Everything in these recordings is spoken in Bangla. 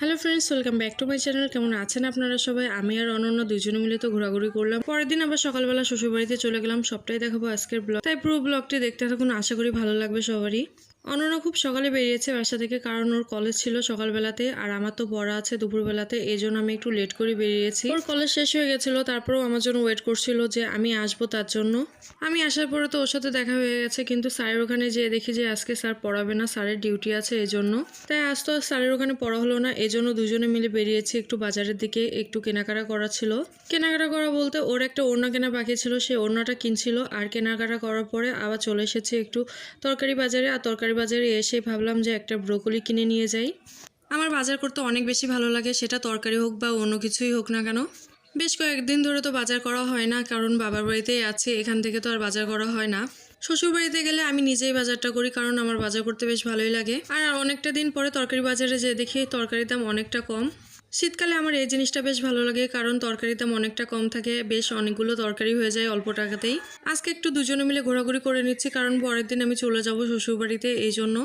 Hello friends, welcome back to my channel. কেমন আছেন আপনারা সবাই? আমি আর অনন্য দুইজনে মিলে তো ঘোরাঘুরি করলাম। পরের দিন আবার সকালবেলা শ্বশুরবাড়িতে চলে গেলাম। সবটাই দেখাবো আজকের ব্লগ, তাই পুরো ব্লগটি দেখতে থাকুন। আশা করি ভালো লাগবে সবারই। অনন্য খুব সকালে বেরিয়েছে বাসা থেকে, কারণ ওর কলেজ ছিল সকালবেলাতে, আর আমার তো পড়া আছে দুপুরবেলাতে। এই জন্য আমি একটু লেট করে বেরিয়েছি। ওর কলেজ শেষ হয়ে গেছিলো, তারপরেও আমার জন্য ওয়েট করছিল যে আমি আসবো তার জন্য। আমি আসার পরে তো ওর সাথে দেখা হয়ে গেছে, কিন্তু স্যারের ওখানে যেয়ে দেখি যে আজকে স্যার পড়াবে না, স্যারের ডিউটি আছে এই জন্য। তাই আজ তো স্যারের ওখানে পড়া হলো না, এই জন্য দুজনে মিলে বেরিয়েছি একটু বাজারের দিকে। একটু কেনাকাটা করা ছিল। কেনাকাটা করা বলতে ওর একটা ওড়না কেনা বাকি ছিল, সে ওড়নাটা কিনছিল। আর কেনাকাটা করার পরে আবার চলে এসেছি একটু তরকারি বাজারে। আর তরকারি বাজারে এসে ভাবলাম যে একটা ব্রোকলি কিনে নিয়ে যাই। আমার বাজার করতে অনেক বেশি ভালো লাগে, সেটা তরকারি হোক বা অন্য কিছুই হোক না কেন। বেশ কয়েকদিন ধরে তো বাজার করা হয় না, কারণ বাবার বাড়িতেই আছে, এখান থেকে তো আর বাজার করা হয় না। শ্বশুর বাড়িতে গেলে আমি নিজেই বাজারটা করি, কারণ আমার বাজার করতে বেশ ভালোই লাগে। আর অনেকটা দিন পরে তরকারি বাজারে যেয়ে দেখি তরকারির দাম অনেকটা কম। শীতকালে আমার এই জিনিসটা বেশ ভালো লাগে, কারণ তরকারির দাম অনেকটা কম থাকে, বেশ অনেকগুলো তরকারি হয়ে যায় অল্প টাকাতেই। আজকে একটু দুজনে মিলে ঘোরাঘুরি করে নিচ্ছি, কারণ পরের দিন আমি চলে যাব শ্বশুর বাড়িতে, এই জন্য।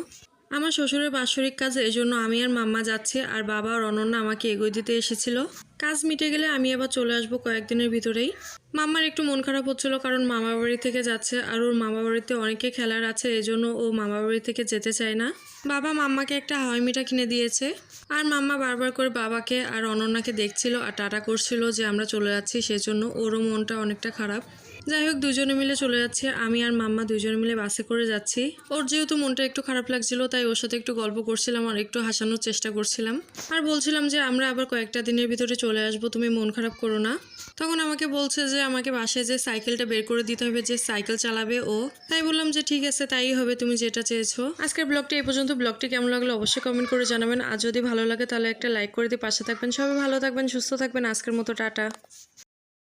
আমার শ্বশুরের বাৎসরিক কাজ, এই জন্য আমি আর মাম্মা যাচ্ছি, আর বাবা আর অনন্যা আমাকে এগিয়ে দিতে এসেছিল। কাজ মিটে গেলে আমি আবার চলে আসবো কয়েকদিনের ভিতরেই। মাম্মার একটু মন খারাপ হচ্ছিল, কারণ মামা বাড়ি থেকে যাচ্ছে, আর ওর মামা বাড়িতে অনেকে খেলার আছে, এই জন্য ও মামা বাড়ি থেকে যেতে চায় না। বাবা মাম্মাকে একটা হাওয়াই মিঠা কিনে দিয়েছে, আর মাম্মা বারবার করে বাবাকে আর অনন্যাকে দেখছিল আর টাটা করছিল যে আমরা চলে যাচ্ছি, সেজন্য ওরও মনটা অনেকটা খারাপ। যাই হোক, দুজনে মিলে চলে যাচ্ছে, আমি আর মাম্মা দুজনে মিলে বাসে করে যাচ্ছি। ওর যেহেতু মনটা একটু খারাপ লাগছিল, তাই ওর সাথে একটু গল্প করছিলাম আর একটু হাসানোর চেষ্টা করছিলাম। আর বলছিলাম যে আমরা আবার কয়েকটা দিনের ভিতরে চলে আসবো, তুমি মন খারাপ করো না। তখন আমাকে বলছে যে আমাকে বাসায় যে সাইকেলটা বের করে দিতে হবে, যে সাইকেল চালাবে ও। তাই বললাম যে ঠিক আছে, তাই হবে, তুমি যেটা চেয়েছো। আজকের ব্লগটি এই পর্যন্ত। ব্লগটি কেমন লাগলো অবশ্যই কমেন্ট করে জানাবেন, আর যদি ভালো লাগে তাহলে একটা লাইক করে দিয়ে পাশে থাকবেন। সবাই ভালো থাকবেন, সুস্থ থাকবেন। আজকের মতো টাটা।